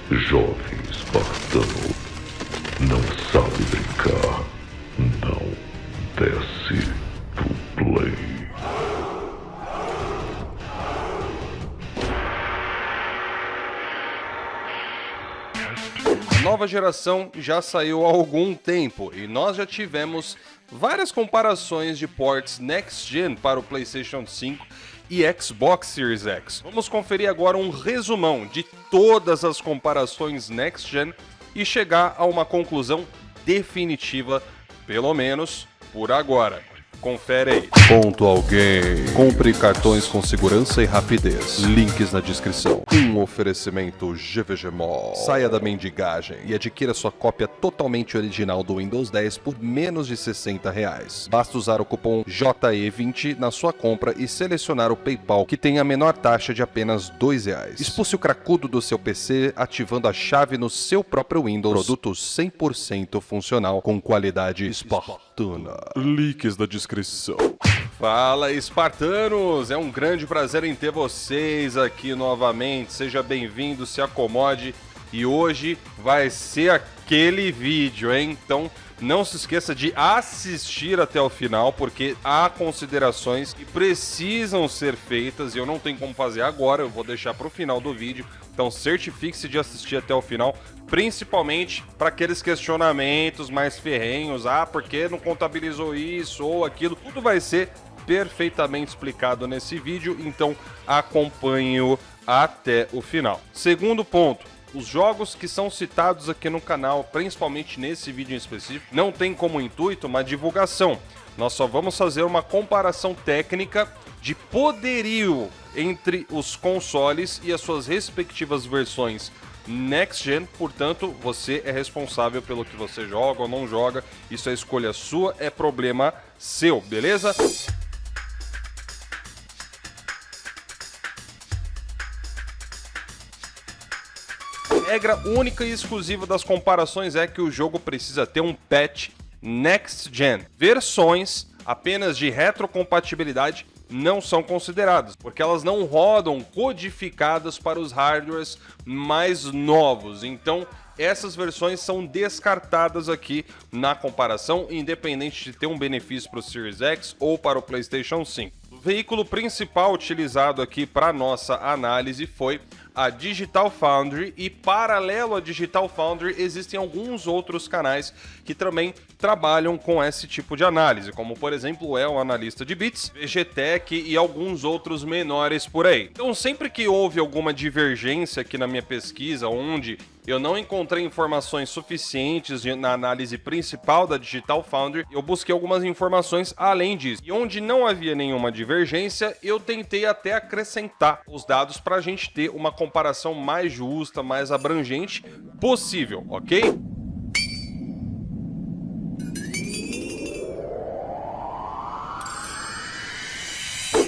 Jovem espartano, não sabe brincar, não desce do play. A nova geração já saiu há algum tempo e nós já tivemos várias comparações de ports Next Gen para o PlayStation 5 e Xbox Series X. Vamos conferir agora um resumão de todas as comparações Next Gen e chegar a uma conclusão definitiva, pelo menos por agora. Confere aí. Ponto alguém. Compre cartões com segurança e rapidez. Links na descrição. Um oferecimento GVG Mall. Saia da mendigagem e adquira sua cópia totalmente original do Windows 10 por menos de R$60. Basta usar o cupom JE20 na sua compra e selecionar o PayPal, que tem a menor taxa de apenas R$2. Expulse o cracudo do seu PC ativando a chave no seu próprio Windows. Produto 100% funcional com qualidade espartana. Links na descrição. Fala, espartanos! É um grande prazer em ter vocês aqui novamente. Seja bem-vindo, se acomode. E hoje vai ser aquele vídeo, hein? Então não se esqueça de assistir até o final, porque há considerações que precisam ser feitas e eu não tenho como fazer agora, eu vou deixar para o final do vídeo. Então certifique-se de assistir até o final, principalmente para aqueles questionamentos mais ferrenhos. Ah, por que não contabilizou isso ou aquilo? Tudo vai ser perfeitamente explicado nesse vídeo, então acompanhe-o até o final. Segundo ponto. Os jogos que são citados aqui no canal, principalmente nesse vídeo em específico, não tem como intuito uma divulgação. Nós só vamos fazer uma comparação técnica de poderio entre os consoles e as suas respectivas versões Next Gen. Portanto, você é responsável pelo que você joga ou não joga. Isso é escolha sua, é problema seu, beleza? Regra única e exclusiva das comparações é que o jogo precisa ter um patch Next Gen. Versões apenas de retrocompatibilidade não são consideradas, porque elas não rodam codificadas para os hardwares mais novos. Então, essas versões são descartadas aqui na comparação, independente de ter um benefício para o Series X ou para o PlayStation 5. O veículo principal utilizado aqui para nossa análise foi a Digital Foundry, e paralelo à Digital Foundry existem alguns outros canais que também trabalham com esse tipo de análise, como por exemplo o Analista de Bits, VGTech e alguns outros menores por aí. Então sempre que houve alguma divergência aqui na minha pesquisa, onde eu não encontrei informações suficientes na análise principal da Digital Foundry, eu busquei algumas informações além disso. E onde não havia nenhuma divergência, eu tentei até acrescentar os dados para a gente ter uma comparação mais justa, mais abrangente possível, ok?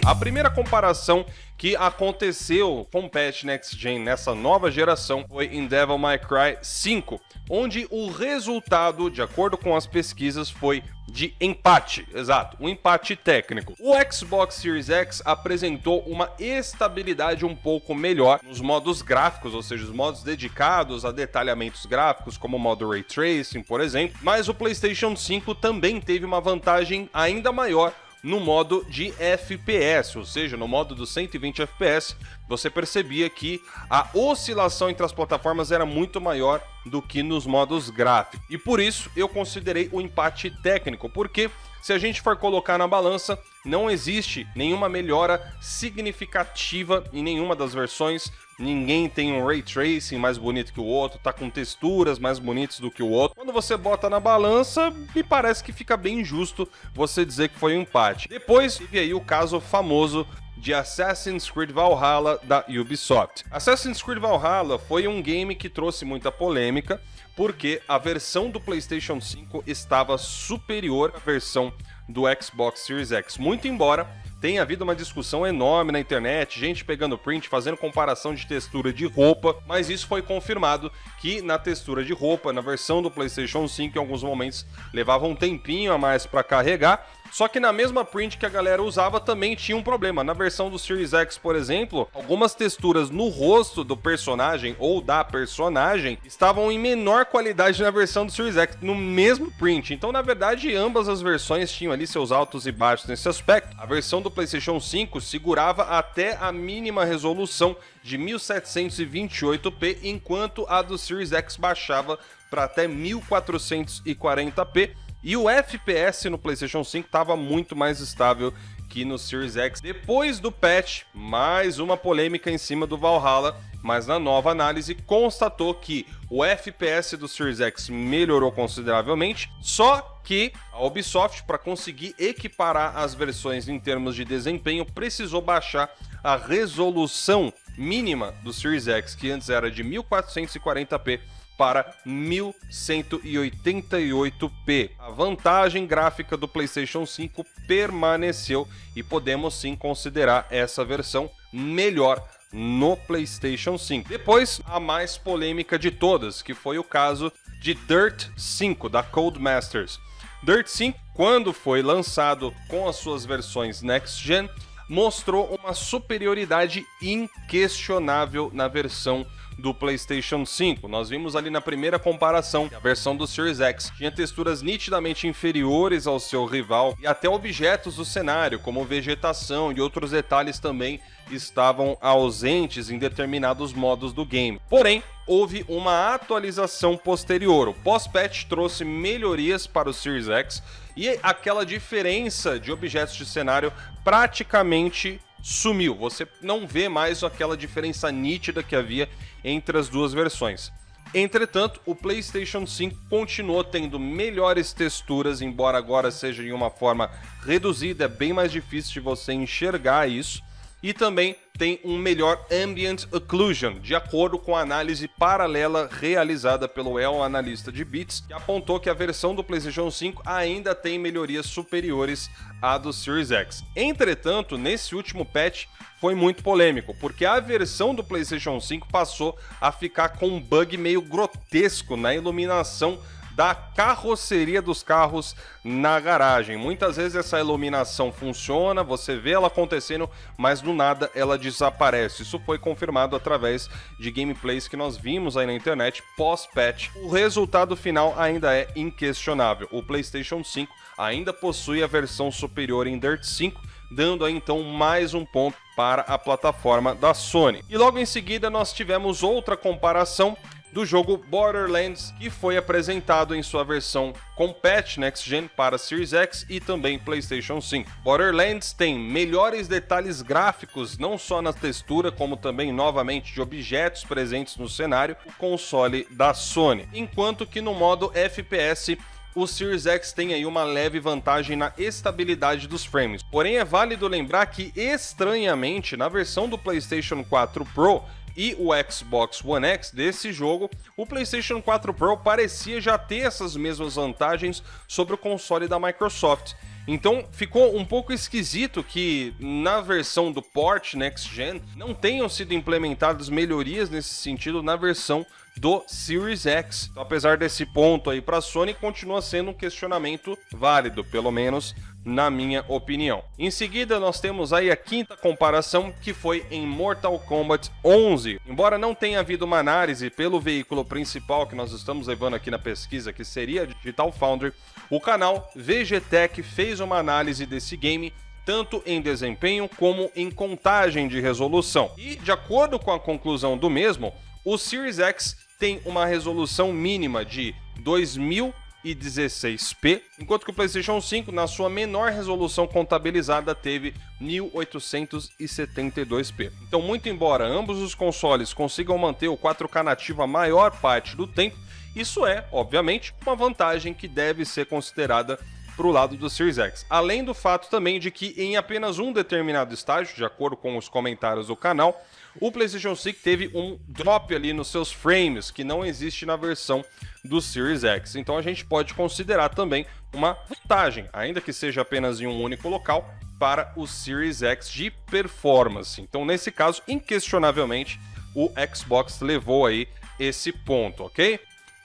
A primeira comparação que aconteceu com o patch Next Gen nessa nova geração foi em Devil May Cry 5, onde o resultado, de acordo com as pesquisas, foi de empate, exato, um empate técnico. O Xbox Series X apresentou uma estabilidade um pouco melhor nos modos gráficos, ou seja, os modos dedicados a detalhamentos gráficos, como o modo Ray Tracing, por exemplo, mas o PlayStation 5 também teve uma vantagem ainda maior no modo de FPS, ou seja, no modo dos 120 FPS, você percebia que a oscilação entre as plataformas era muito maior do que nos modos gráficos. E por isso eu considerei o empate técnico, porque se a gente for colocar na balança, não existe nenhuma melhora significativa em nenhuma das versões. Ninguém tem um Ray Tracing mais bonito que o outro, tá com texturas mais bonitas do que o outro. Quando você bota na balança, me parece que fica bem justo você dizer que foi um empate. Depois teve aí o caso famoso de Assassin's Creed Valhalla da Ubisoft. Assassin's Creed Valhalla foi um game que trouxe muita polêmica, porque a versão do PlayStation 5 estava superior à versão do Xbox Series X. Muito embora tem havido uma discussão enorme na internet, gente pegando print, fazendo comparação de textura de roupa, mas isso foi confirmado que na textura de roupa, na versão do PlayStation 5, em alguns momentos levava um tempinho a mais para carregar, Só que na mesma print que a galera usava também tinha um problema. Na versão do Series X, por exemplo, algumas texturas no rosto do personagem ou da personagem estavam em menor qualidade na versão do Series X, no mesmo print. Então, na verdade, ambas as versões tinham ali seus altos e baixos nesse aspecto. A versão do PlayStation 5 segurava até a mínima resolução de 1728p, enquanto a do Series X baixava para até 1440p. E o FPS no PlayStation 5 estava muito mais estável que no Series X. Depois do patch, mais uma polêmica em cima do Valhalla, mas na nova análise constatou que o FPS do Series X melhorou consideravelmente, só que a Ubisoft, para conseguir equiparar as versões em termos de desempenho, precisou baixar a resolução mínima do Series X, que antes era de 1440p, para 1188p. A vantagem gráfica do PlayStation 5 permaneceu e podemos sim considerar essa versão melhor no PlayStation 5. Depois, a mais polêmica de todas, que foi o caso de Dirt 5, da Codemasters. Dirt 5, quando foi lançado com as suas versões Next Gen, mostrou uma superioridade inquestionável na versão do PlayStation 5. Nós vimos ali na primeira comparação que a versão do Series X tinha texturas nitidamente inferiores ao seu rival e até objetos do cenário, como vegetação e outros detalhes também estavam ausentes em determinados modos do game. Porém, houve uma atualização posterior. O pós-patch trouxe melhorias para o Series X e aquela diferença de objetos de cenário praticamente sumiu. Você não vê mais aquela diferença nítida que havia entre as duas versões. Entretanto, o PlayStation 5 continuou tendo melhores texturas, embora agora seja em uma forma reduzida, é bem mais difícil de você enxergar isso. E também tem um melhor Ambient Occlusion, de acordo com a análise paralela realizada pelo El Analista de Bits, que apontou que a versão do PlayStation 5 ainda tem melhorias superiores à do Series X. Entretanto, nesse último patch foi muito polêmico, porque a versão do PlayStation 5 passou a ficar com um bug meio grotesco na iluminação da carroceria dos carros na garagem. Muitas vezes essa iluminação funciona, você vê ela acontecendo, mas do nada ela desaparece. Isso foi confirmado através de gameplays que nós vimos aí na internet pós-patch. O resultado final ainda é inquestionável. O PlayStation 5 ainda possui a versão superior em Dirt 5, dando aí então mais um ponto para a plataforma da Sony. E logo em seguida nós tivemos outra comparação do jogo Borderlands, que foi apresentado em sua versão com patch Next Gen para Series X e também PlayStation 5. Borderlands tem melhores detalhes gráficos, não só na textura, como também novamente de objetos presentes no cenário, o console da Sony. Enquanto que no modo FPS, o Series X tem aí uma leve vantagem na estabilidade dos frames. Porém, é válido lembrar que, estranhamente, na versão do PlayStation 4 Pro e o Xbox One X desse jogo, o PlayStation 4 Pro parecia já ter essas mesmas vantagens sobre o console da Microsoft. Então ficou um pouco esquisito que na versão do port Next Gen não tenham sido implementadas melhorias nesse sentido na versão do Series X. Então, apesar desse ponto aí para a Sony, continua sendo um questionamento válido, pelo menos na minha opinião. Em seguida, nós temos aí a quinta comparação, que foi em Mortal Kombat 11. Embora não tenha havido uma análise pelo veículo principal que nós estamos levando aqui na pesquisa, que seria a Digital Foundry, o canal VGTech fez uma análise desse game, tanto em desempenho como em contagem de resolução. E, de acordo com a conclusão do mesmo, o Series X tem uma resolução mínima de 2016p, enquanto que o PlayStation 5, na sua menor resolução contabilizada, teve 1872p. Então, muito embora ambos os consoles consigam manter o 4K nativo a maior parte do tempo, isso é, obviamente, uma vantagem que deve ser considerada para o lado do Series X. Além do fato também de que em apenas um determinado estágio, de acordo com os comentários do canal, o PlayStation 5 teve um drop ali nos seus frames, que não existe na versão do Series X. Então a gente pode considerar também uma vantagem, ainda que seja apenas em um único local, para o Series X de performance. Então nesse caso, inquestionavelmente, o Xbox levou aí esse ponto, ok?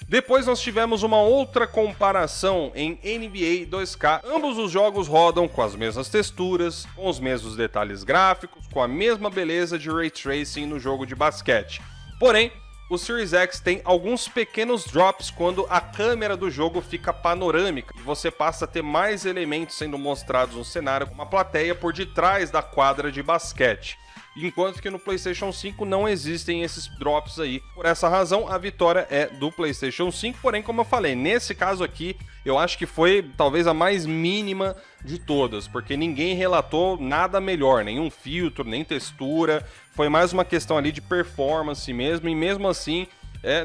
Depois nós tivemos uma outra comparação em NBA 2K. Ambos os jogos rodam com as mesmas texturas, com os mesmos detalhes gráficos, com a mesma beleza de Ray Tracing no jogo de basquete. Porém, o Series X tem alguns pequenos drops quando a câmera do jogo fica panorâmica e você passa a ter mais elementos sendo mostrados no cenário, com uma plateia por detrás da quadra de basquete. Enquanto que no PlayStation 5 não existem esses drops aí. Por essa razão, a vitória é do PlayStation 5, porém, como eu falei, nesse caso aqui, eu acho que foi talvez a mais mínima de todas, porque ninguém relatou nada melhor, nenhum filtro, nem textura, foi mais uma questão ali de performance mesmo, e mesmo assim,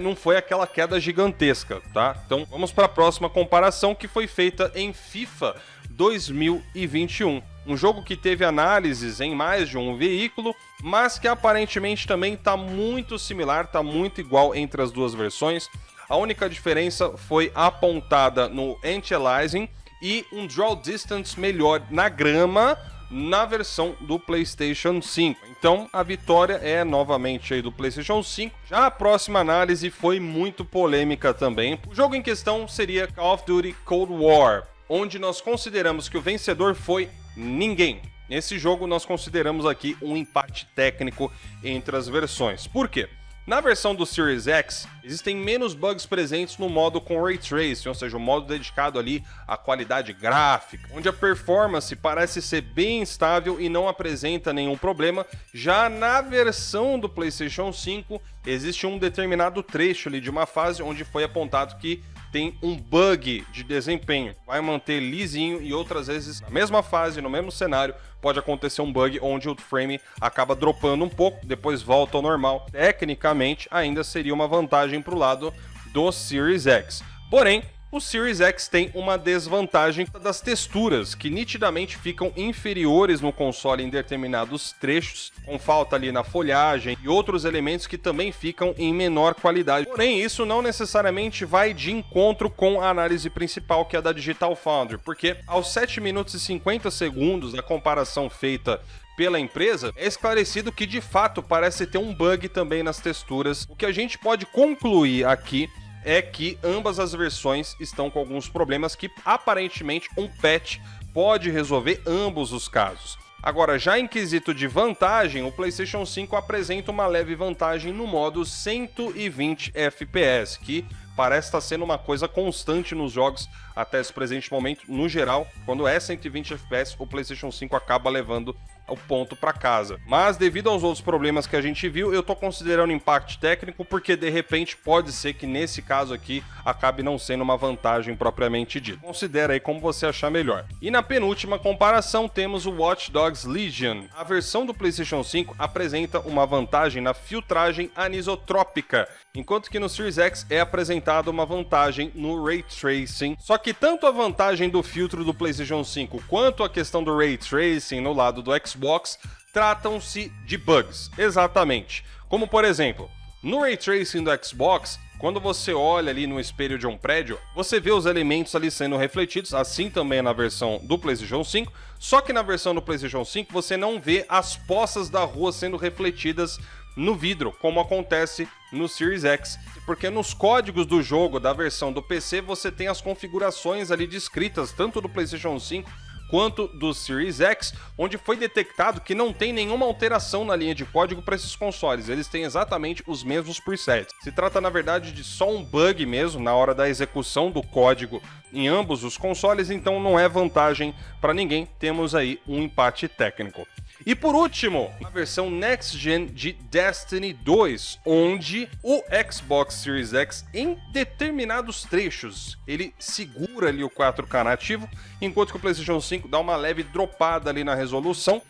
não foi aquela queda gigantesca, tá? Então, vamos para a próxima comparação, que foi feita em FIFA 2021. Um jogo que teve análises em mais de um veículo, mas que aparentemente também está muito similar, está muito igual entre as duas versões. A única diferença foi apontada no anti-aliasing e um draw distance melhor na grama na versão do PlayStation 5. Então a vitória é novamente aí do PlayStation 5. Já a próxima análise foi muito polêmica também. O jogo em questão seria Call of Duty Cold War, onde nós consideramos que o vencedor foi ninguém. Nesse jogo nós consideramos aqui um empate técnico entre as versões. Por quê? Na versão do Series X, existem menos bugs presentes no modo com Ray Tracing, ou seja, o modo dedicado ali à qualidade gráfica, onde a performance parece ser bem estável e não apresenta nenhum problema. Já na versão do PlayStation 5, existe um determinado trecho ali de uma fase onde foi apontado que tem um bug de desempenho, vai manter lisinho e outras vezes na mesma fase, no mesmo cenário, pode acontecer um bug onde o frame acaba dropando um pouco, depois volta ao normal. Tecnicamente, ainda seria uma vantagem para o lado do Series X. Porém, o Series X tem uma desvantagem das texturas, que nitidamente ficam inferiores no console em determinados trechos, com falta ali na folhagem e outros elementos que também ficam em menor qualidade. Porém, isso não necessariamente vai de encontro com a análise principal, que é a da Digital Foundry, porque aos 7 minutos e 50 segundos da comparação feita pela empresa, é esclarecido que de fato parece ter um bug também nas texturas. O que a gente pode concluir aqui é que ambas as versões estão com alguns problemas que aparentemente um patch pode resolver ambos os casos. Agora, já em quesito de vantagem, o PlayStation 5 apresenta uma leve vantagem no modo 120 FPS, que parece estar sendo uma coisa constante nos jogos até esse presente momento. No geral, quando é 120 FPS, o PlayStation 5 acaba levando o ponto para casa. Mas devido aos outros problemas que a gente viu, eu tô considerando impacto técnico, porque de repente pode ser que nesse caso aqui acabe não sendo uma vantagem propriamente dita. Considera aí como você achar melhor. E na penúltima comparação temos o Watch Dogs Legion. A versão do PlayStation 5 apresenta uma vantagem na filtragem anisotrópica, enquanto que no Series X é apresentada uma vantagem no Ray Tracing. Só que tanto a vantagem do filtro do PlayStation 5 quanto a questão do Ray Tracing no lado do Xbox tratam-se de bugs, exatamente. Como por exemplo, no Ray Tracing do Xbox, quando você olha ali no espelho de um prédio, você vê os elementos ali sendo refletidos, assim também na versão do PlayStation 5, só que na versão do PlayStation 5 você não vê as poças da rua sendo refletidas no vidro, como acontece no Series X, porque nos códigos do jogo da versão do PC você tem as configurações ali descritas, tanto do PlayStation 5 quanto do Series X, onde foi detectado que não tem nenhuma alteração na linha de código para esses consoles, eles têm exatamente os mesmos presets. Se trata na verdade de só um bug mesmo na hora da execução do código em ambos os consoles, então não é vantagem para ninguém, temos aí um empate técnico. E por último, a versão Next Gen de Destiny 2, onde o Xbox Series X, em determinados trechos, ele segura ali o 4K nativo, enquanto que o PlayStation 5 dá uma leve dropada ali na resolução.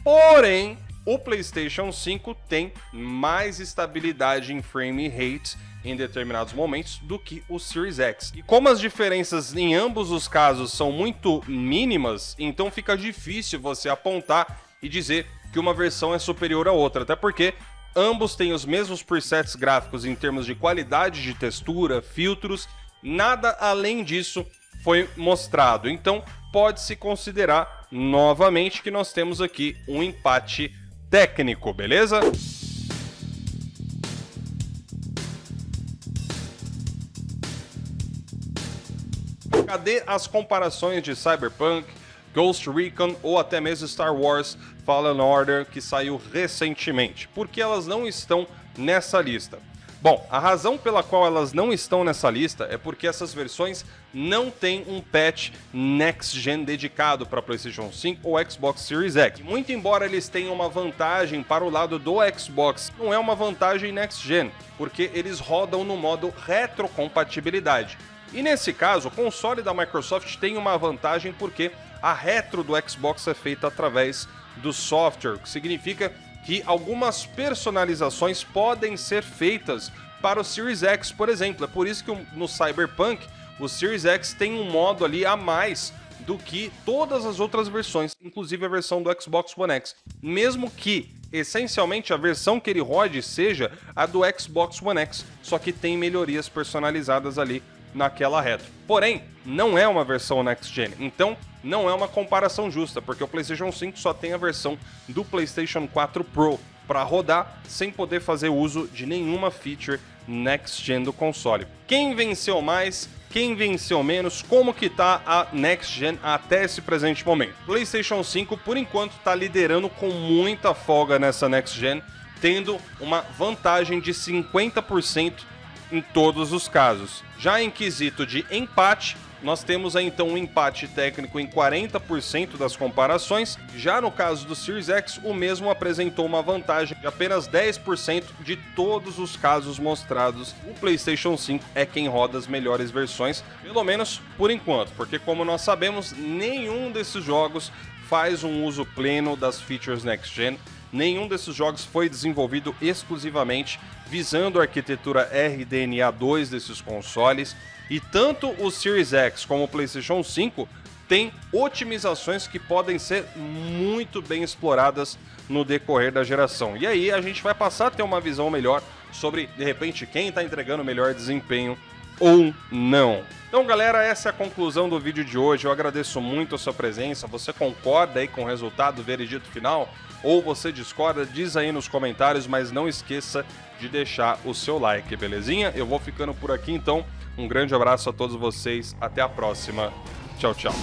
Porém, o PlayStation 5 tem mais estabilidade em frame rate em determinados momentos do que o Series X. E como as diferenças em ambos os casos são muito mínimas, então fica difícil você apontar e dizer que uma versão é superior à outra, até porque ambos têm os mesmos presets gráficos em termos de qualidade de textura, filtros, nada além disso foi mostrado. Então pode-se considerar novamente que nós temos aqui um empate técnico, beleza? Cadê as comparações de Cyberpunk, Ghost Recon ou até mesmo Star Wars Fallen Order que saiu recentemente? Por que elas não estão nessa lista? Bom, a razão pela qual elas não estão nessa lista é porque essas versões não têm um patch Next Gen dedicado para PlayStation 5 ou Xbox Series X. Muito embora eles tenham uma vantagem para o lado do Xbox, não é uma vantagem Next Gen, porque eles rodam no modo retrocompatibilidade. E nesse caso, o console da Microsoft tem uma vantagem porque a retro do Xbox é feita através do software, o que significa que algumas personalizações podem ser feitas para o Series X, por exemplo. É por isso que no Cyberpunk, o Series X tem um modo ali a mais do que todas as outras versões, inclusive a versão do Xbox One X. Mesmo que, essencialmente, a versão que ele rode seja a do Xbox One X, só que tem melhorias personalizadas ali naquela retro. Porém, não é uma versão Next Gen, então não é uma comparação justa, porque o PlayStation 5 só tem a versão do PlayStation 4 Pro para rodar sem poder fazer uso de nenhuma feature Next Gen do console. Quem venceu mais? Quem venceu menos? Como que tá a Next Gen até esse presente momento? PlayStation 5, por enquanto, está liderando com muita folga nessa Next Gen, tendo uma vantagem de 50% em todos os casos. Já em quesito de empate, nós temos aí então um empate técnico em 40% das comparações. Já no caso do Series X, o mesmo apresentou uma vantagem de apenas 10% de todos os casos mostrados. O PlayStation 5 é quem roda as melhores versões, pelo menos por enquanto, porque como nós sabemos, nenhum desses jogos faz um uso pleno das features Next Gen. Nenhum desses jogos foi desenvolvido exclusivamente visando a arquitetura RDNA 2 desses consoles, e tanto o Series X como o PlayStation 5 têm otimizações que podem ser muito bem exploradas no decorrer da geração. E aí a gente vai passar a ter uma visão melhor sobre, de repente, quem está entregando melhor desempenho ou não. Então, galera, essa é a conclusão do vídeo de hoje. Eu agradeço muito a sua presença. Você concorda aí com o resultado, veredito final? Ou você discorda? Diz aí nos comentários, mas não esqueça de deixar o seu like, belezinha? Eu vou ficando por aqui, então. Um grande abraço a todos vocês. Até a próxima. Tchau, tchau.